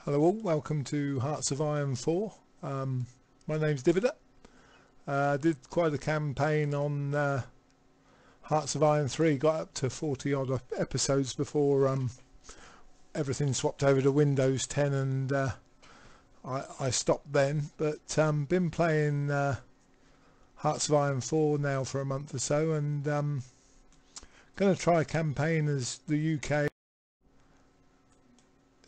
Hello all, welcome to Hearts of Iron 4. My name's Divider. Did quite a campaign on Hearts of Iron 3, got up to 40 odd episodes before everything swapped over to Windows 10 and I stopped then, but been playing Hearts of Iron 4 now for a month or so, and going to try a campaign as the UK.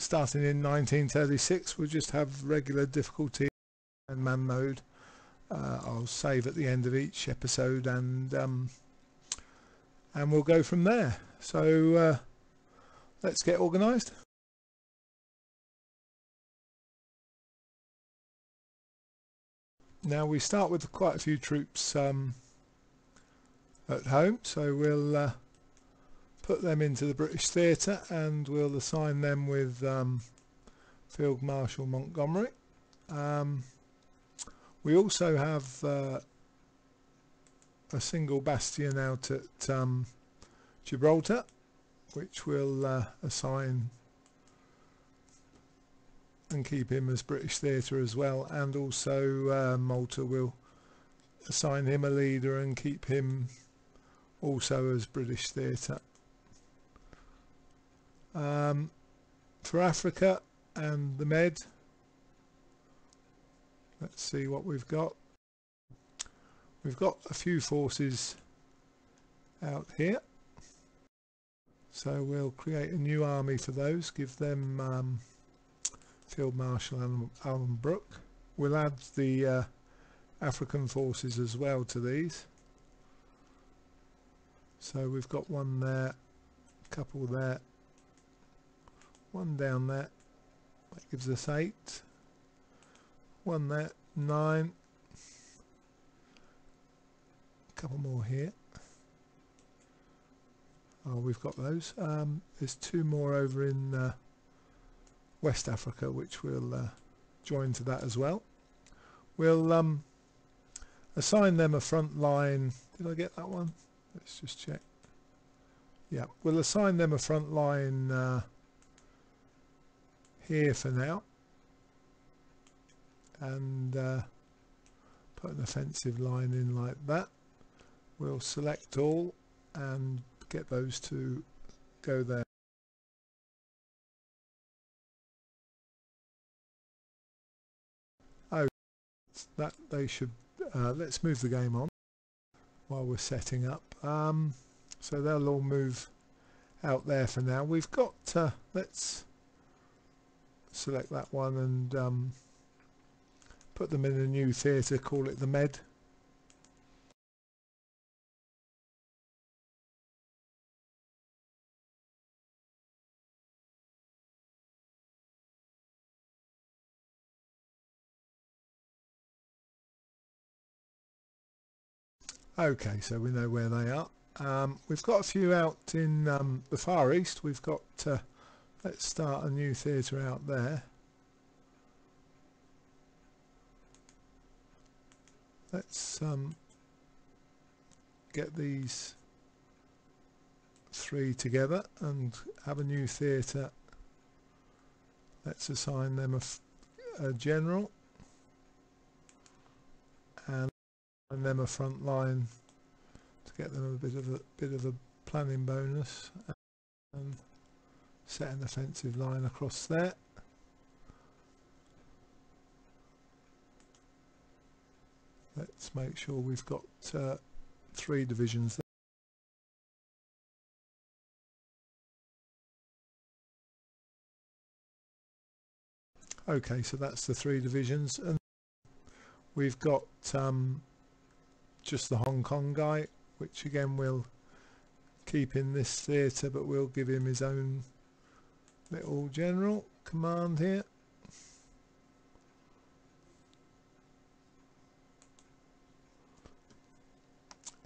Starting in 1936, we'll just have regular difficulty and man mode. I'll save at the end of each episode, and we'll go from there. So let's get organised. Now we start with quite a few troops at home, so we'll put them into the British theatre and we'll assign them with Field Marshal Montgomery. We also have a single bastion out at Gibraltar, which we'll assign and keep him as British theatre as well, and also Malta will assign him a leader and keep him also as British theatre. For Africa and the Med, let's see what we've got. We've got a few forces out here, so we'll create a new army for those, give them Field Marshal Alan Brooke. We'll add the African forces as well to these, so we've got one there, a couple there, one down there, that gives us 8, one there, 9, a couple more here. Oh, we've got those. There's 2 more over in West Africa, which we'll join to that as well. We'll assign them a front line. Did I get that one? Let's just check. Yeah, we'll assign them a front line here for now, and put an offensive line in like that. We'll select all and get those to go there. Oh, that they should. Let's move the game on while we're setting up. So they'll all move out there for now. We've got. Let's select that one and put them in a new theatre, call it the Med. Okay, so we know where they are. We've got a few out in the Far East. We've got, let's start a new theatre out there. Let's get these 3 together and have a new theatre. Let's assign them a general and assign them a front line to get them a bit of a planning bonus, and set an offensive line across there. Let's make sure we've got 3 divisions there. Okay, so that's the 3 divisions, and we've got just the Hong Kong guy, which again we'll keep in this theatre, but we'll give him his own little general command here.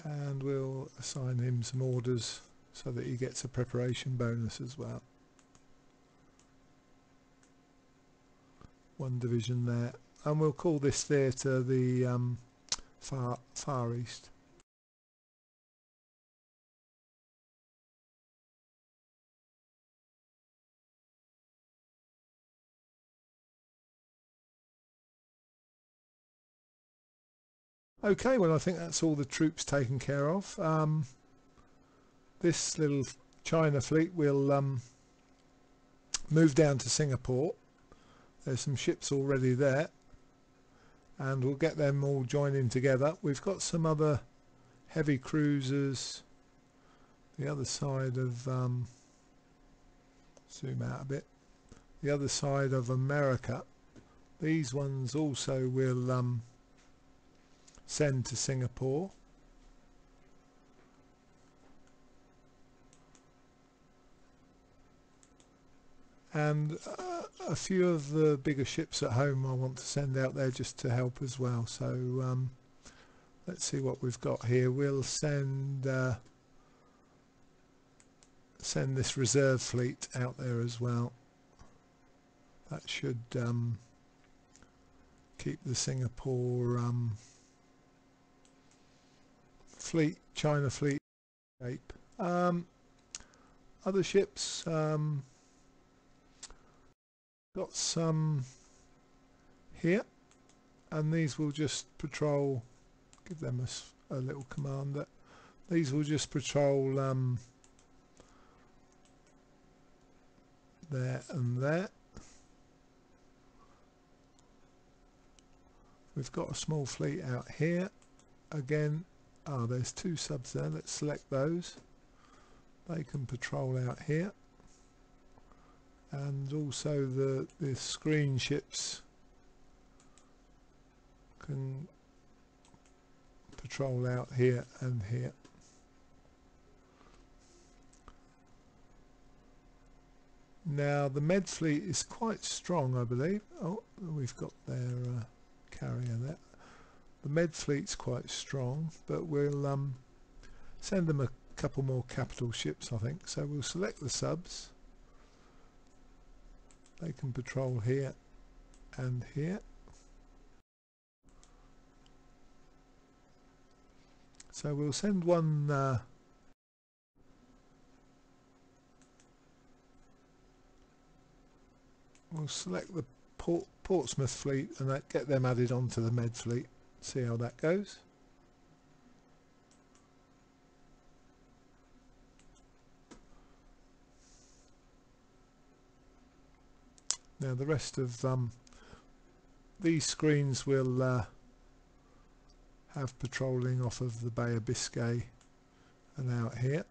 And we'll assign him some orders so that he gets a preparation bonus as well. 1 division there, and we'll call this theatre the Far East. Okay, well I think that's all the troops taken care of. This little China fleet will move down to Singapore. There's some ships already there, and we'll get them all joining together. We've got some other heavy cruisers the other side of zoom out a bit, the other side of America. These ones also will send to Singapore. And a few of the bigger ships at home I want to send out there just to help as well. So let's see what we've got here. We'll send this reserve fleet out there as well. That should keep the Singapore fleet, China fleet shape. Other ships, got some here, and these will just patrol. Give them a little commander. These will just patrol there and there. We've got a small fleet out here again. There's two subs there. Let's select those. They can patrol out here, and also the screen ships can patrol out here and here. Now the med fleet is quite strong, I believe. Oh, we've got their carrier there. The med fleet's quite strong, but we'll send them a couple more capital ships, I think. So we'll select the subs. They can patrol here and here. So we'll send one we'll select the Portsmouth fleet and get them added onto the med fleet. See how that goes. Now the rest of these screens will have patrolling off of the Bay of Biscay and out here.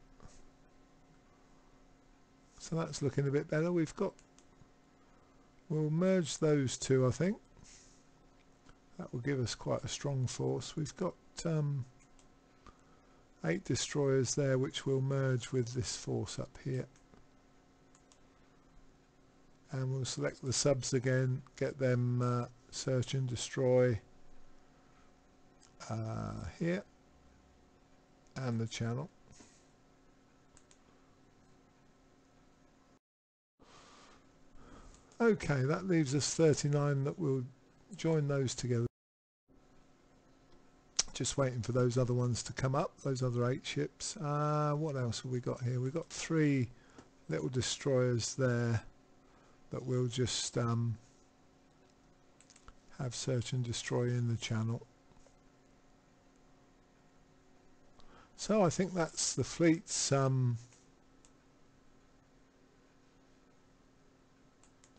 So that's looking a bit better. We'll merge those two, I think. That will give us quite a strong force. We've got 8 destroyers there, which will merge with this force up here. And we'll select the subs again, get them search and destroy here, and the channel. Okay, that leaves us 39 that will join those together. Just waiting for those other ones to come up, those other 8 ships. What else have we got here? We've got 3 little destroyers there that will just have search and destroy in the channel. So I think that's the fleets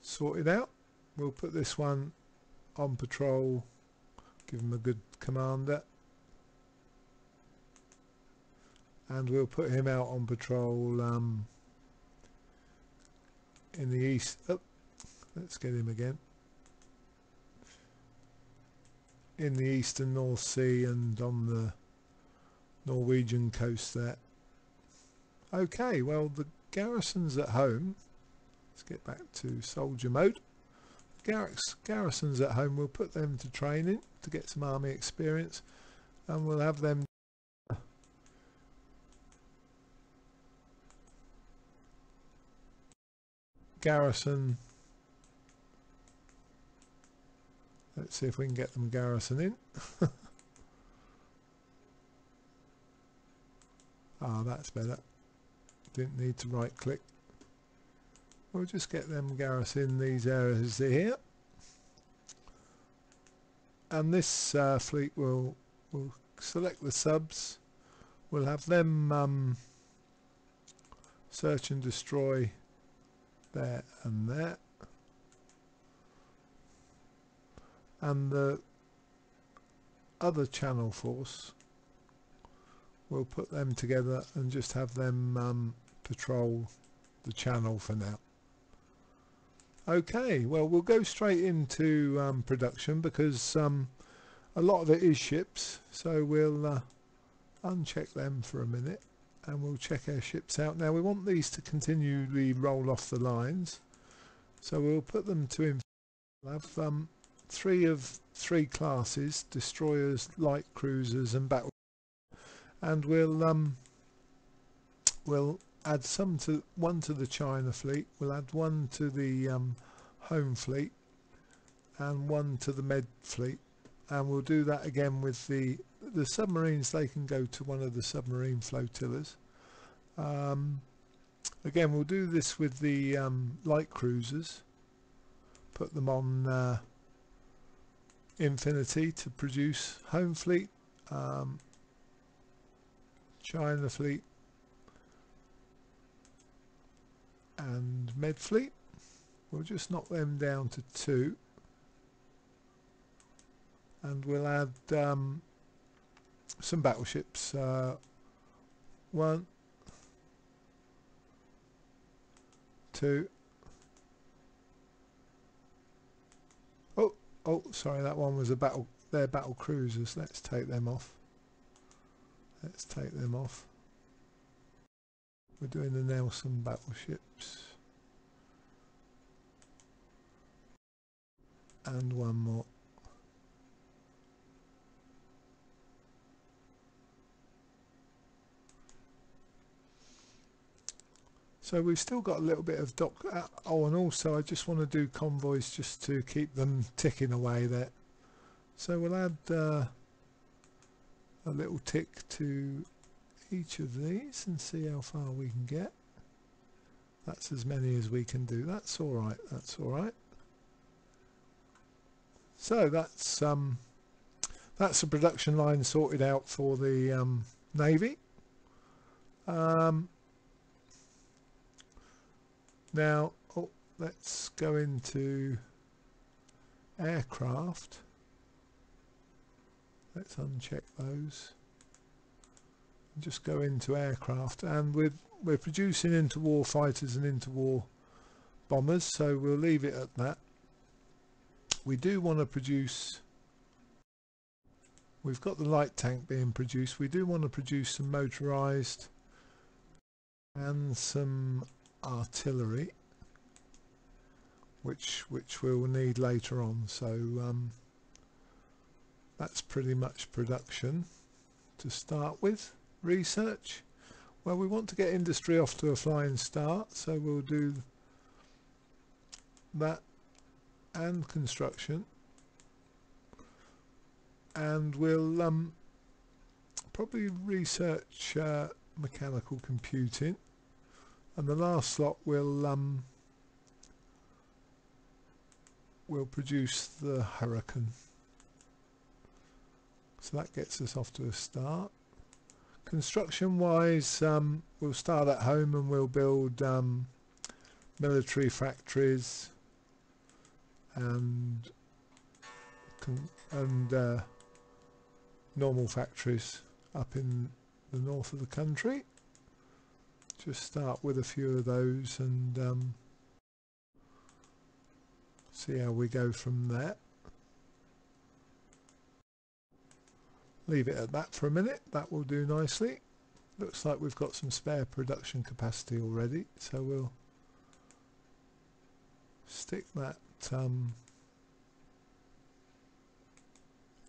sorted out. We'll put this one on patrol, give him a good commander, and we'll put him out on patrol in the east. Oh, let's get him again. In the eastern North Sea and on the Norwegian coast there. Okay, well the garrisons at home, let's get back to soldier mode. Garrisons at home, we'll put them to training to get some army experience, and we'll have them garrison. Let's see if we can get them garrison in. That's better. Didn't need to right click. We'll just get them garrison these areas here, and this fleet will we'll select the subs, we'll have them search and destroy there and there, and the other channel force, we'll put them together and just have them patrol the channel for now. Okay, well, we'll go straight into production, because a lot of it is ships, so we'll uncheck them for a minute and we'll check our ships out. Now we want these to continually roll off the lines, so we'll put them to we'll have 3 of 3 classes: destroyers, light cruisers and battle, and we'll add one to the China fleet, we'll add 1 to the home fleet and 1 to the med fleet, and we'll do that again with the submarines. They can go to one of the submarine flotillas. Again, we'll do this with the light cruisers, put them on infinity to produce home fleet, China fleet and med fleet. We'll just knock them down to 2, and we'll add some battleships, 1, 2, oh sorry, that one was they're battle cruisers. Let's take them off. We're doing the Nelson battleships, and 1 more. So we've still got a little bit of oh, and also I just want to do convoys just to keep them ticking away there. So we'll add a little tick to each of these and see how far we can get. That's as many as we can do. That's all right. That's all right. So that's a production line sorted out for the Navy. Now, let's go into aircraft. Let's uncheck those. Just go into aircraft, and we're producing interwar fighters and interwar bombers, so we'll leave it at that. We do want to produce, we've got the light tank being produced, we do want to produce some motorized and some artillery, which we'll need later on. So that's pretty much production to start with. Research, well, we want to get industry off to a flying start, so we'll do that, and construction, and we'll probably research mechanical computing, and the last slot we'll produce the Hurricane. So that gets us off to a start. Construction wise, we'll start at home and we'll build military factories and normal factories up in the north of the country. Just start with a few of those and see how we go from there. Leave it at that for a minute. That will do nicely. Looks like we've got some spare production capacity already, so we'll stick that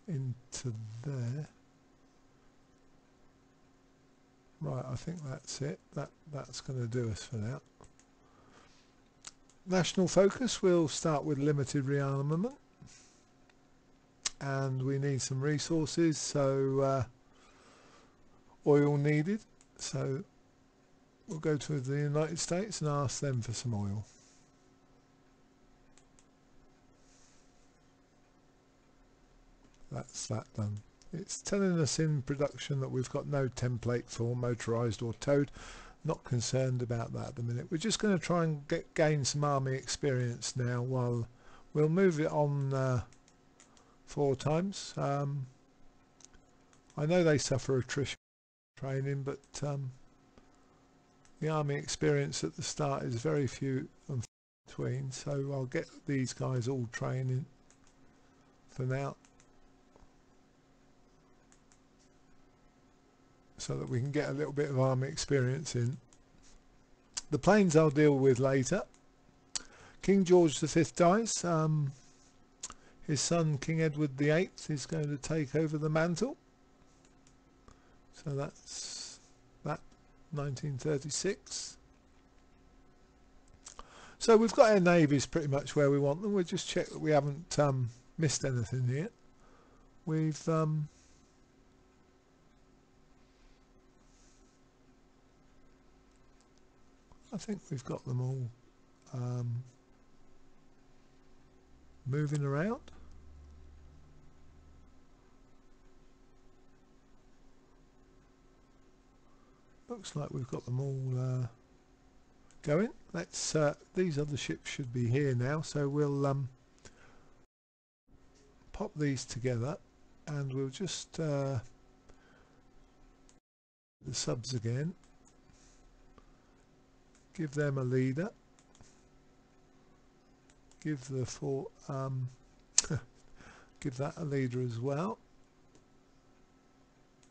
into there. Right, I think that's it. That's going to do us for now. National focus, we'll start with limited rearmament, and we need some resources, so oil needed, so we'll go to the United States and ask them for some oil. That's that done. It's telling us in production that we've got no template for motorised or towed. Not concerned about that at the minute. We're just going to try and gain some army experience now. While we'll move it on 4 times. I know they suffer attrition training, but the army experience at the start is very few and between, so I'll get these guys all training for now so that we can get a little bit of army experience in. The planes I'll deal with later. King George V dies. His son King Edward VIII is going to take over the mantle. So that's that, 1936. So we've got our navies pretty much where we want them. We'll just check that we haven't missed anything here. We've I think we've got them all moving around. Looks like we've got them all going. Let's these other ships should be here now, so we'll pop these together and we'll just the subs again, give them a leader, give the give that a leader as well.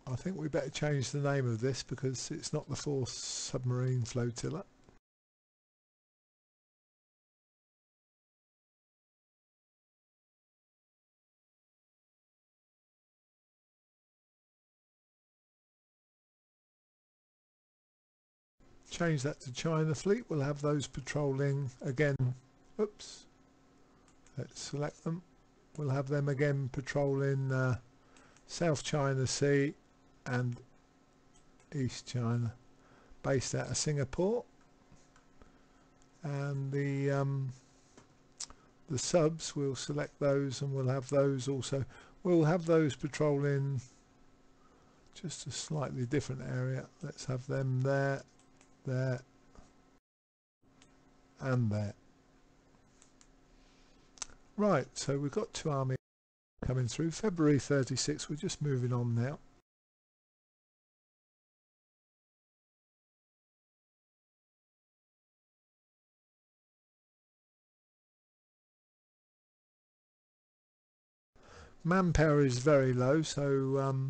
I think we better change the name of this because it's not the 4th submarine flotilla. Change that to China Fleet. We'll have those patrolling again. Oops. Let's select them. We'll have them again patrolling South China Sea and East China, based out of Singapore. And the subs, we'll select those and we'll have those also. We'll have those patrolling just a slightly different area. Let's have them there, there and there. Right, so we've got 2 armies coming through. February 36, we're just moving on now. Manpower is very low, so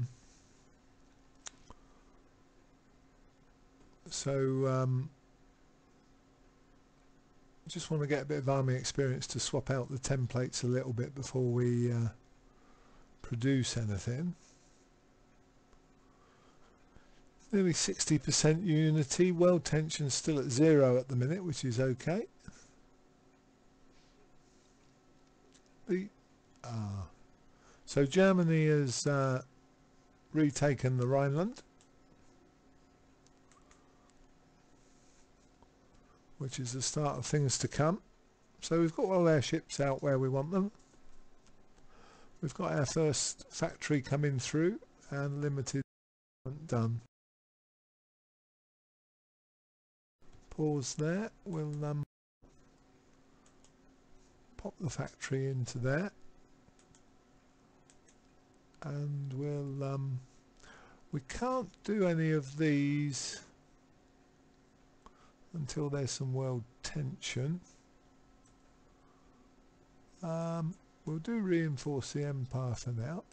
just want to get a bit of army experience to swap out the templates a little bit before we produce anything. Nearly 60% unity. World tension still at 0 at the minute, which is okay. So Germany has retaken the Rhineland, which is the start of things to come. So we've got all our ships out where we want them. We've got our first factory coming through and limited done. Pause there. We'll pop the factory into there, and we'll we can't do any of these until there's some world tension. We'll do reinforce the empire for now.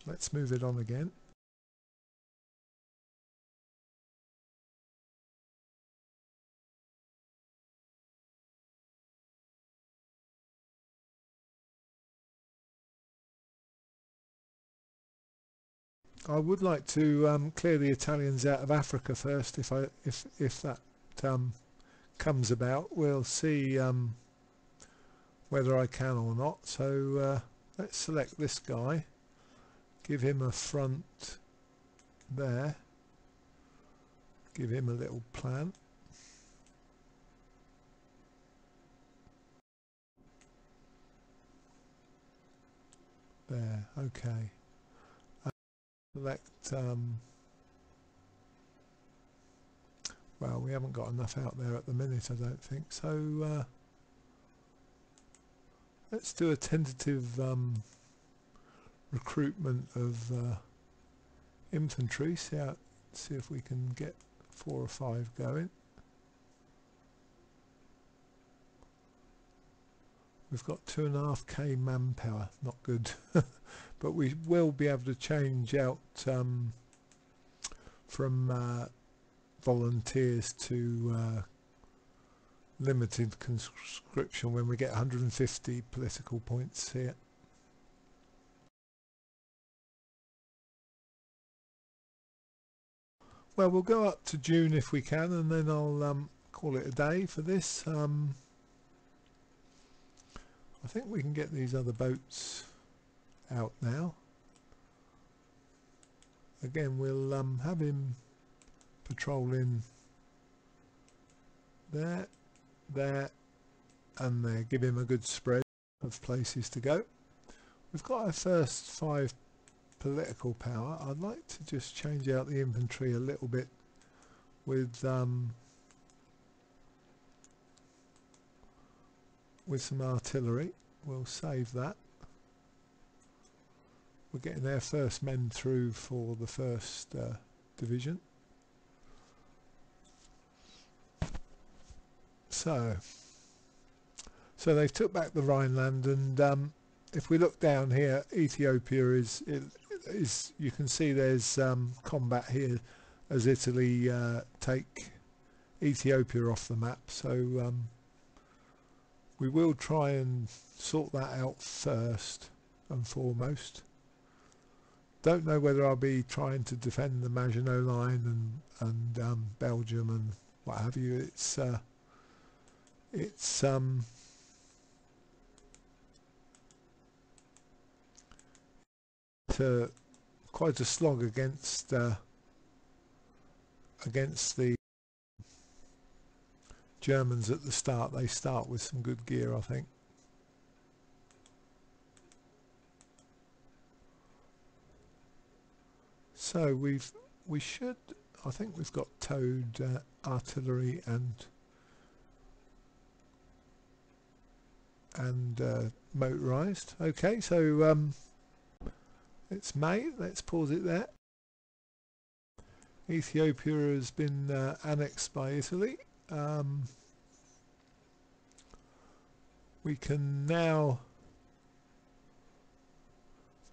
Let's move it on again. I would like to clear the Italians out of Africa first, if that comes about. We'll see whether I can or not. So let's select this guy, give him a front there, give him a little plan. Okay. Select. Well, we haven't got enough out there at the minute, I don't think. So let's do a tentative recruitment of infantry. See if we can get 4 or 5 going. We've got 2.5k manpower, not good. But we will be able to change out from volunteers to limited conscription when we get 150 political points here. Well, we'll go up to June if we can, and then I'll call it a day for this. I think we can get these other boats out now. Again, we'll have him patrolling there, and there. Give him a good spread of places to go. We've got our first 5 political power. I'd like to just change out the infantry a little bit with some artillery. We'll save that. We're getting our first men through for the first division. So they've took back the Rhineland, and if we look down here, Ethiopia is you can see there's combat here as Italy take Ethiopia off the map. So we will try and sort that out first and foremost. Don't know whether I'll be trying to defend the Maginot Line and Belgium and what have you. It's quite a slog against the Germans at the start. They start with some good gear, I think. So I think we've got towed artillery and motorized. Okay, so it's May. Let's pause it there. Ethiopia has been annexed by Italy. We can now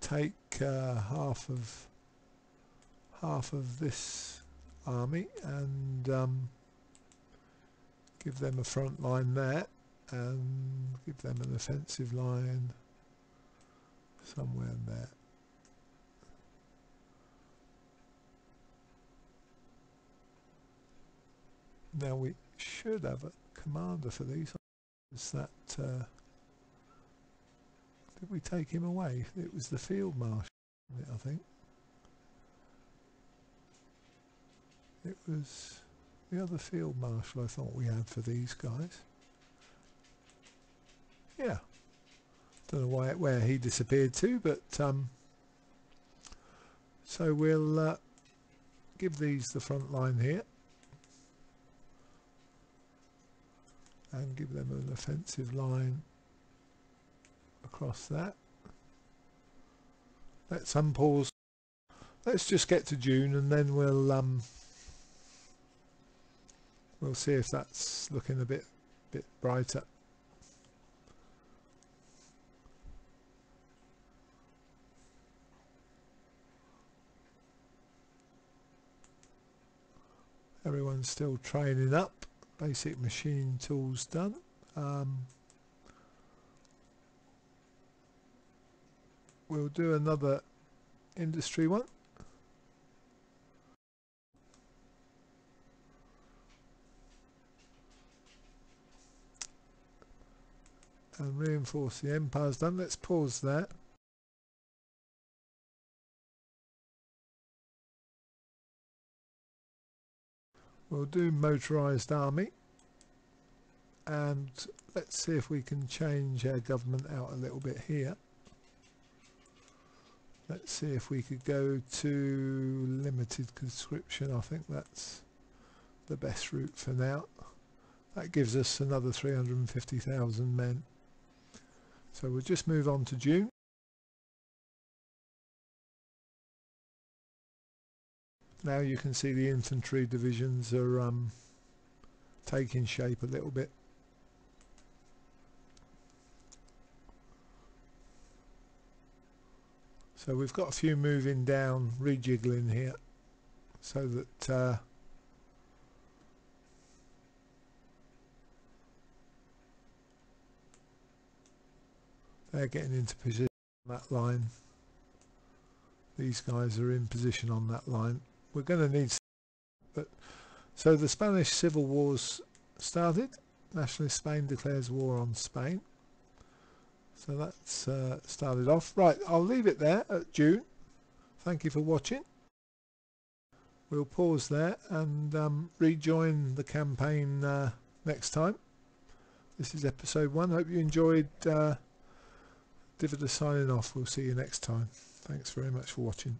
take half of this army and give them a front line there, and give them an offensive line somewhere in there. Now we should have a commander for these. Is that did we take him away? It was the field marshal, I think. It was the other field marshal I thought we had for these guys. Yeah. Don't know where he disappeared to, but so we'll give these the front line here and give them an offensive line across that. Let's unpause. Let's just get to June, and then we'll see if that's looking a bit brighter. Everyone's still training up. Basic machine tools done. We'll do another industry one. And reinforce the empire's done. Let's pause there. We'll do motorised army, and let's see if we can change our government out a little bit here. Let's see if we could go to limited conscription. I think that's the best route for now. That gives us another 350,000 men. So we'll just move on to June. Now you can see the infantry divisions are taking shape a little bit. So we've got a few moving down, rejiggling here, so that they're getting into position on that line. These guys are in position on that line. We're going to need, but so the Spanish Civil War's started. Nationalist Spain declares war on Spain. So that's started off. Right, I'll leave it there at June. Thank you for watching. We'll pause there and rejoin the campaign next time. This is episode 1. Hope you enjoyed. Divida signing off. We'll see you next time. Thanks very much for watching.